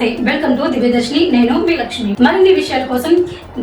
నమస్తే, welcome to Divyadarshini. నేను మీ లక్ష్మి. మరిన్ని విషయాల కోసం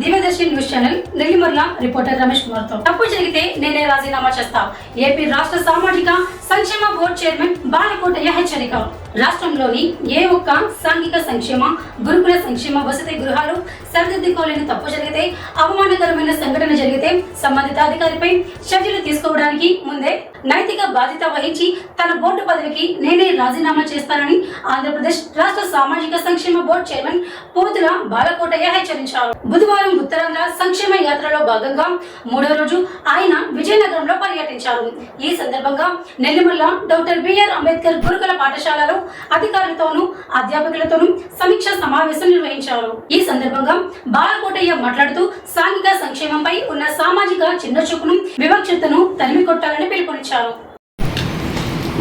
Divyadarshini news channel Nellimarla reporter Ramesh Kumar తో. తప్పు జరిగితే నేనే రాజీనామా చేస్తా. ఏపీ రాష్ట్ర సామాజిక సంక్షేమ బోర్డు చైర్మన్ బాలకోటయ్య హెచ్చరిక. రాష్ట్రంలోని ఏ ఒక్క సాంఘిక సంక్షేమ, గురుకుల సంక్షేమ వసతి గృహాలు సరిదిద్దుకోలేని తప్పు జరిగితే, అవమానకరమైన సంఘటన జరిగితే సంబంధిత అధికారిపై చర్యలు తీసుకోవడానికి ముందే నైతిక బాధ్యత వహించి తన బోర్డు పదవికి నేనే రాజీనామా చేస్తానని ఆంధ్రప్రదేశ్ రాష్ట్ర సామాజిక సంక్షేమ బోర్డు చైర్మన్ పోతుల బాలకోటయ్య హెచ్చరించారు. బుధవారం ఉత్తరాంధ్ర సంక్షేమ యాత్రలో భాగంగా 3వ రోజు ఆయన విజయనగరంలో పర్యటించారు. ఈ సందర్భంగా నెల్లిమర్ల డాక్టర్ బిఆర్ అంబేద్కర్ గురుకుల పాఠశాలలో అధికారులతోనూ అధ్యాపకులతోనూ సమీక్ష సమావేశం నిర్వహించారు. ఈ సందర్భంగా బాలకోటయ్య మాట్లాడుతూ సాంఘిక సంక్షేమంపై ఉన్న సామాజిక చిన్నచూపును, వివక్షతను తరిమి కొట్టాలని పిలుపునిచ్చారు.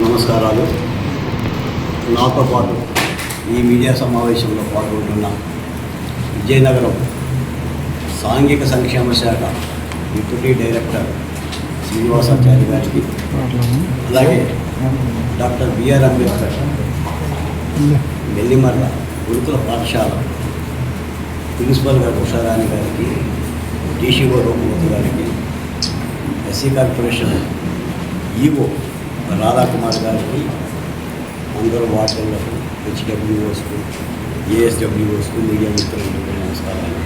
నమస్కారాలు. నాతో పాటు ఈ మీడియా సమావేశంలో పాల్గొంటున్న విజయనగరం సాంఘిక సంక్షేమ శాఖ డిప్యూటీ డైరెక్టర్ శ్రీనివాసాచారి గారికి, అలాగే డాక్టర్ బిఆర్ అంబేద్కర్ నెల్లిమర్ల గురుకుల పాఠశాల ప్రిన్సిపల్ గారు ఉషారాణి గారికి, డీసీఓ రూపమూర్తి గారికి, ఎస్సీ కార్పొరేషన్ ఈఓ రాధాకుమార్ గారికి, అందరూ వార్డులకు, హెచ్డబ్ల్యూఓస్కు, ఏఎస్డబ్ల్యూఓస్కు, మీడియా మిత్రులకు నమస్కారాలు.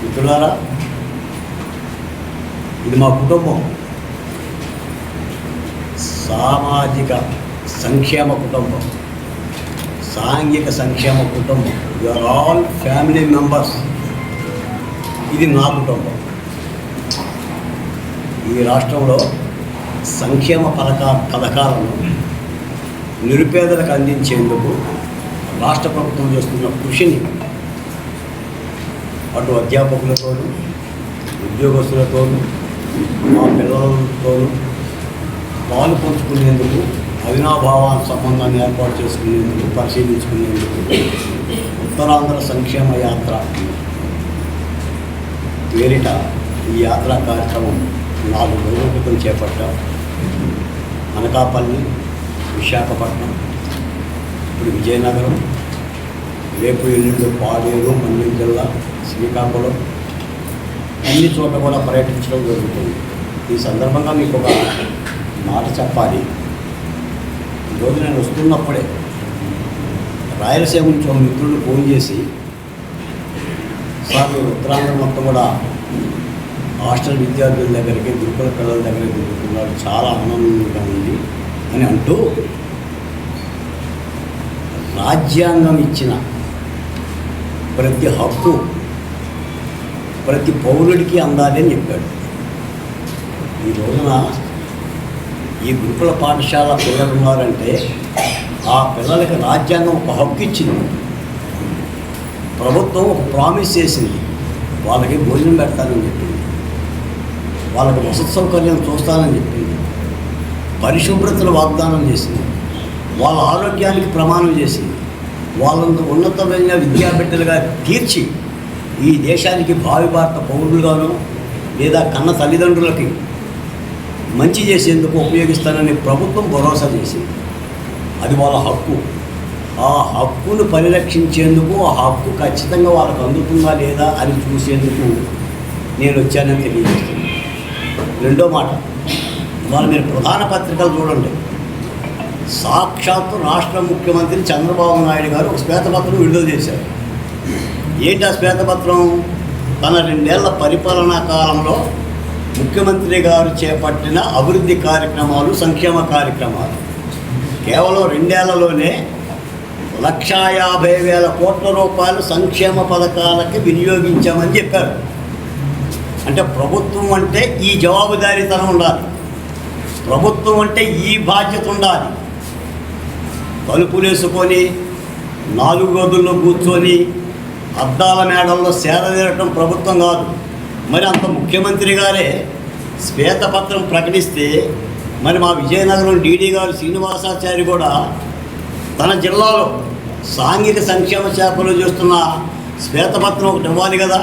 మిత్రులారా, ఇది మా కుటుంబం, సామాజిక సంక్షేమ కుటుంబం, సాంఘిక సంక్షేమ కుటుంబం. You are all family members. ఇది నా కుటుంబం. ఈ రాష్ట్రంలో సంక్షేమ పథకాలను నిరుపేదలకు అందించేందుకు రాష్ట్ర ప్రభుత్వం చేస్తున్న కృషిని అటు అధ్యాపకులతోనూ, ఉద్యోగస్తులతోనూ, మా పిల్లలతోనూ పాలు పంచుకునేందుకు, అవినాభావ సంబంధాన్ని ఏర్పాటు చేసుకునేందుకు, పరిశీలించుకునేందుకు ఉత్తరాంధ్ర సంక్షేమ యాత్ర పేరిట ఈ యాత్రా కార్యక్రమం 4 రోజుల క్రితం చేపట్టాం. అనకాపల్లి, విశాఖపట్నం, ఇప్పుడు విజయనగరం, రేపు ఎల్లుండి పాడేరు, మన్యం జిల్లా, శ్రీకాకుళం, అన్ని చోట్ల కూడా పర్యటించడం జరుగుతుంది. ఈ సందర్భంగా మీకు ఒక మాట చెప్పాలి. ఈరోజు నేను వస్తున్నప్పుడే రాయలసీమ నుంచి ఒక మిత్రుడు ఫోన్ చేసి, సార్ మీరు ఉత్తరాంధ్ర మొత్తం కూడా హాస్టల్ విద్యార్థుల దగ్గరికి, గురుకుల పిల్లల దగ్గరికి తిరుగుతున్నాడు, చాలా ఆనందంగా ఉంది అని అంటూ రాజ్యాంగం ఇచ్చిన ప్రతి హక్కు ప్రతి పౌరుడికి అందాలి అని చెప్పాడు. ఈ రోజున ఈ గురుకుల పాఠశాల పిల్లలు ఉన్నారంటే ఆ పిల్లలకి రాజ్యాంగం ఒక హక్కు ఇచ్చింది. ప్రభుత్వం ఒక ప్రామిస్ చేసింది, వాళ్ళకి భోజనం పెడతానని చెప్పింది, వాళ్ళకి వసతి సౌకర్యం చూస్తానని చెప్పింది, పరిశుభ్రతను వాగ్దానం చేసింది, వాళ్ళ ఆరోగ్యానికి ప్రమాణం చేసింది, వాళ్ళంత ఉన్నతమైన విద్యాబిడ్డలుగా తీర్చి ఈ దేశానికి భావి భారత పౌరులుగాను లేదా కన్న తల్లిదండ్రులకి మంచి చేసేందుకు ఉపయోగిస్తానని ప్రభుత్వం భరోసా చేసింది. అది వాళ్ళ హక్కు. ఆ హక్కును పరిరక్షించేందుకు, ఆ హక్కు ఖచ్చితంగా వాళ్ళకు అందుతుందా లేదా అని చూసేందుకు నేను వచ్చానని తెలియజేస్తున్నాను. రెండో మాట, ఇవాళ మీరు ప్రధాన పత్రికలు చూడండి. సాక్షాత్తు రాష్ట్ర ముఖ్యమంత్రి చంద్రబాబు నాయుడు గారు ఒక శ్వేతపత్రం విడుదల చేశారు. ఏంటి ఆ శ్వేతపత్రం? తన 2 ఏళ్ల పరిపాలనా కాలంలో ముఖ్యమంత్రి గారు చేపట్టిన అభివృద్ధి కార్యక్రమాలు, సంక్షేమ కార్యక్రమాలు కేవలం 2 ఏళ్లలోనే 1,50,000 కోట్ల రూపాయలు సంక్షేమ పథకాలకి వినియోగించామని చెప్పారు. అంటే ప్రభుత్వం అంటే ఈ జవాబుదారీతనం ఉండాలి, ప్రభుత్వం అంటే ఈ బాధ్యత ఉండాలి. తలుపులేసుకొని 4 గదుల్లో కూర్చొని అద్దాల మేడల్లో సేద తీరటం ప్రభుత్వం కాదు. మరి అంత ముఖ్యమంత్రి గారే శ్వేతపత్రం ప్రకటిస్తే, మరి మా విజయనగరం డీడీ గారు శ్రీనివాసాచారి కూడా తన జిల్లాలో సాంఘిక సంక్షేమ శాఖలో చేస్తున్న శ్వేతపత్రం ఒకటి ఇవ్వాలి కదా,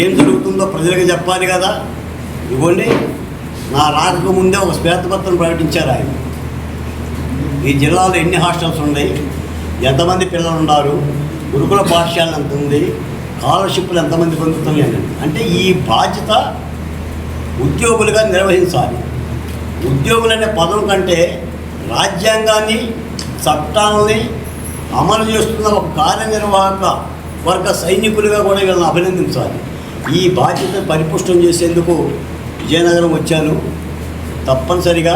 ఏం జరుగుతుందో ప్రజలకు చెప్పాలి కదా. ఇవ్వండి, నా రాకముందే ఒక శ్వేతపత్రం ప్రకటించారు ఆయన. ఈ జిల్లాలో ఎన్ని హాస్టల్స్ ఉన్నాయి, ఎంతమంది పిల్లలు ఉన్నారు, గురుకుల పాఠశాల ఎంత ఉంది, స్కాలర్షిప్లు ఎంతమంది పొందుతున్నాయి. అంటే ఈ బాధ్యత ఉద్యోగులుగా నిర్వహించాలి. ఉద్యోగులనే పదం కంటే రాజ్యాంగాన్ని, చట్టాలని అమలు చేస్తున్న ఒక కార్యనిర్వాహక వర్గ సైనికులుగా కూడా వీళ్ళని అభినందించాలి. ఈ బాధ్యత పరిపుష్టం చేసేందుకు విజయనగరం వచ్చాను. తప్పనిసరిగా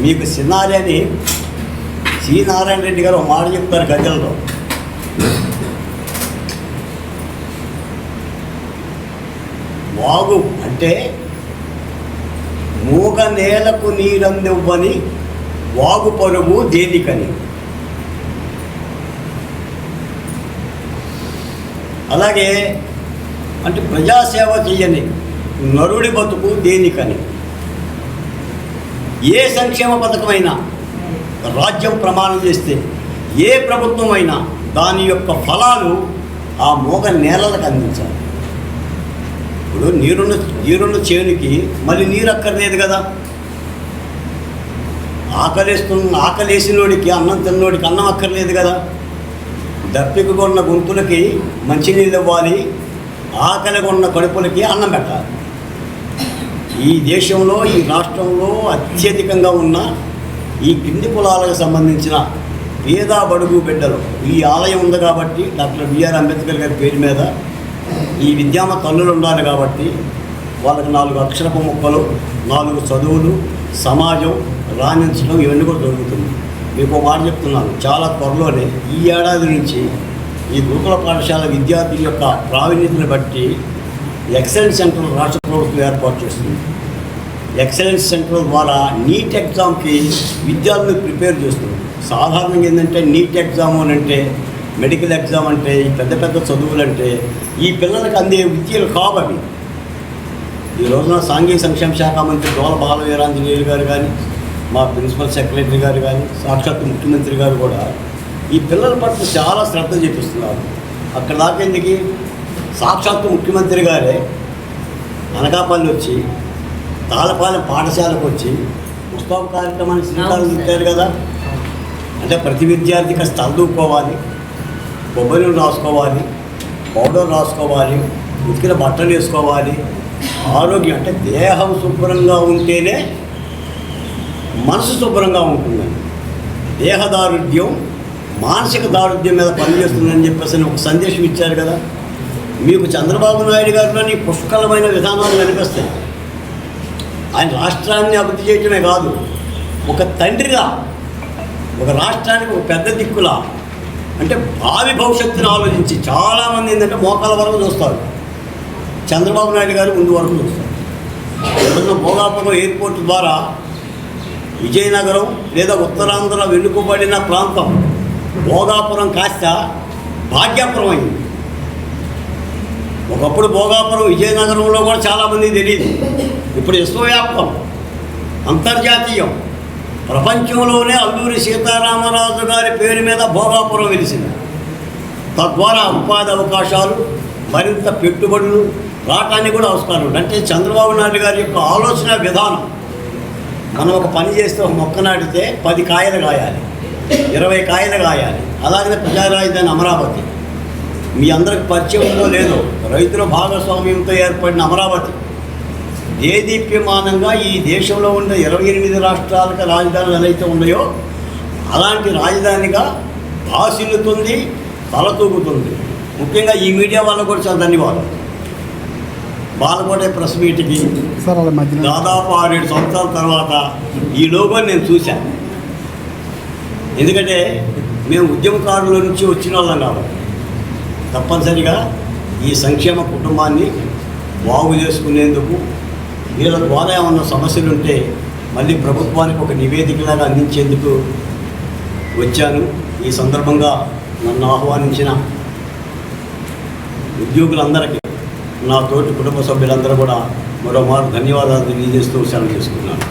మీకు సినారి అని సి నారాయణ రెడ్డి గారు ఒక మాట చెప్తారు గజల్లో. వాగు అంటే మూగ నేలకు నీరందివ్వని వాగు పరుగు దేనికని. అలాగే అంటే ప్రజాసేవ చేయని నరుడి బతుకు దేనికని. ఏ సంక్షేమ పథకమైనా రాజ్యం ప్రమాణం చేస్తే, ఏ ప్రభుత్వం అయినా దాని యొక్క ఫలాలు ఆ మూగ నేలలకు అందించాలి. ఇప్పుడు నీరున్న చేనుకి మళ్ళీ నీరు అక్కర్లేదు కదా. ఆకలేసినోడికి అన్నం తిన్నోడికి అన్నం అక్కర్లేదు కదా. దప్పికగా ఉన్న గొంతులకి మంచినీళ్ళు ఇవ్వాలి, ఆకలిగా ఉన్న కడుపులకి అన్నం పెట్టాలి. ఈ దేశంలో, ఈ రాష్ట్రంలో అత్యధికంగా ఉన్న ఈ కింది కులాలకు సంబంధించిన పేద బడుగు బిడ్డలు, ఈ ఆలయం ఉంది కాబట్టి, డాక్టర్ బిఆర్ అంబేద్కర్ గారి పేరు మీద ఈ విద్యామ తల్లులు ఉండాలి కాబట్టి వాళ్ళకి 4 అక్షరపు ముక్కలు, 4 చదువులు, సమాజం రాణించడం ఇవన్నీ కూడా జరుగుతుంది. మీకు ఒక మాట చెప్తున్నాను, చాలా త్వరలోనే ఈ ఏడాది నుంచి ఈ గురుకుల పాఠశాల విద్యార్థుల యొక్క ప్రావీణ్యతను బట్టి ఎక్సలెన్స్ సెంటర్ రాష్ట్ర ప్రభుత్వం ఏర్పాటు చేస్తుంది. ఎక్సలెన్స్ సెంటర్ ద్వారా నీట్ ఎగ్జామ్కి విద్యార్థులు ప్రిపేర్ చేస్తుంది. సాధారణంగా ఏంటంటే నీట్ ఎగ్జామ్ అని అంటే, మెడికల్ ఎగ్జామ్ అంటే, ఈ పెద్ద పెద్ద చదువులు అంటే ఈ పిల్లలకు అందే విద్యలు కావవి. ఈ రోజున సాంఘిక సంక్షేమ శాఖ మంత్రి డోల బాలవీరాంజనేయులు గారు కానీ, మా ప్రిన్సిపల్ సెక్రటరీ గారు కానీ, సాక్షాత్ ముఖ్యమంత్రి గారు కూడా ఈ పిల్లల పట్ల చాలా శ్రద్ధ చూపిస్తున్నారు. అక్కడ దాకేందుకు సాక్షాత్తు ముఖ్యమంత్రి గారే అనకాపల్లి వచ్చి, తాళపాలెం పాఠశాలకు వచ్చి పుస్తక కార్యక్రమాన్ని శ్రీకారం చుట్టారు కదా. అంటే ప్రతి విద్యార్థి కాస్త చదువుకోవాలి, కొబ్బరి రాసుకోవాలి, పౌడర్ రాసుకోవాలి, ఉతికిన బట్టలు వేసుకోవాలి. ఆరోగ్యం అంటే దేహం శుభ్రంగా ఉంటేనే మనసు శుభ్రంగా ఉంటుందని. దేహదారుఢ్యం మానసిక దారుఢ్యం మీద పనిచేస్తుందని చెప్పేసి ఒక సందేశం ఇచ్చారు కదా. మీకు చంద్రబాబు నాయుడు గారిలోని పుష్కలమైన విధానాలు కనిపిస్తాయి. ఆయన రాష్ట్రాన్ని అభివృద్ధి చేయటమే కాదు, ఒక తండ్రిగా, ఒక రాష్ట్రానికి ఒక పెద్ద దిక్కులా, అంటే భావి భవిష్యత్తును ఆలోచించి చాలామంది ఏంటంటే మోకాల వరకు చూస్తారు. చంద్రబాబు నాయుడు గారు ముందు వరకు చూస్తారు. ఏదన్నా భోగాపురం ఎయిర్పోర్ట్ ద్వారా విజయనగరం లేదా ఉత్తరాంధ్ర వెనుకబడిన ప్రాంతం భోగాపురం కాస్త భాగ్యాపురం అయింది. ఒకప్పుడు భోగాపురం విజయనగరంలో కూడా చాలామంది తెలియదు. ఇప్పుడు విశ్వవ్యాప్తం, అంతర్జాతీయం. ప్రపంచంలోనే అల్లూరి సీతారామరాజు గారి పేరు మీద భోగాపురం వెలిసింది. తద్వారా ఉపాధి అవకాశాలు, మరింత పెట్టుబడులు రావటానికి కూడా అవసరం. అంటే చంద్రబాబు నాయుడు గారి యొక్క ఆలోచన విధానం, మనం ఒక పని చేస్తే ఒక మొక్క నాటితే 10 కాయలు కాయాలి, 20 కాయలు కాయాలి. అలాగనే ప్రజా రాజధాని అమరావతి, మీ అందరికి పరిచయం ఉందో లేదో, రైతుల భాగస్వామ్యంతో ఏర్పడిన అమరావతి దేదీప్యమానంగా ఈ దేశంలో ఉన్న 28 రాష్ట్రాలకు రాజధానులు ఏదైతే ఉన్నాయో అలాంటి రాజధానిగా భాసిల్లుతుంది, తలతూగుతుంది. ముఖ్యంగా ఈ మీడియా వాళ్ళకు కూడా చాలా ధన్యవాదాలు. బాలకోట ప్రెస్ మీట్కి దాదాపు 6-7 సంవత్సరాల తర్వాత ఈ లోగోని నేను చూశాను. ఎందుకంటే మేము ఉద్యమకారుల నుంచి వచ్చిన వాళ్ళం కాబట్టి తప్పనిసరిగా ఈ సంక్షేమ కుటుంబాన్ని బాగు చేసుకునేందుకు, వీళ్ళ ద్వారా ఏమన్నా సమస్యలు ఉంటే మళ్ళీ ప్రభుత్వానికి ఒక నివేదికలాగా అందించేందుకు వచ్చాను. ఈ సందర్భంగా నన్ను ఆహ్వానించిన ఉద్యోగులందరికీ, నా తోటి కుటుంబ సభ్యులందరూ కూడా మరోమారు ధన్యవాదాలు తెలియజేస్తూ సెలవు చేసుకున్నాను.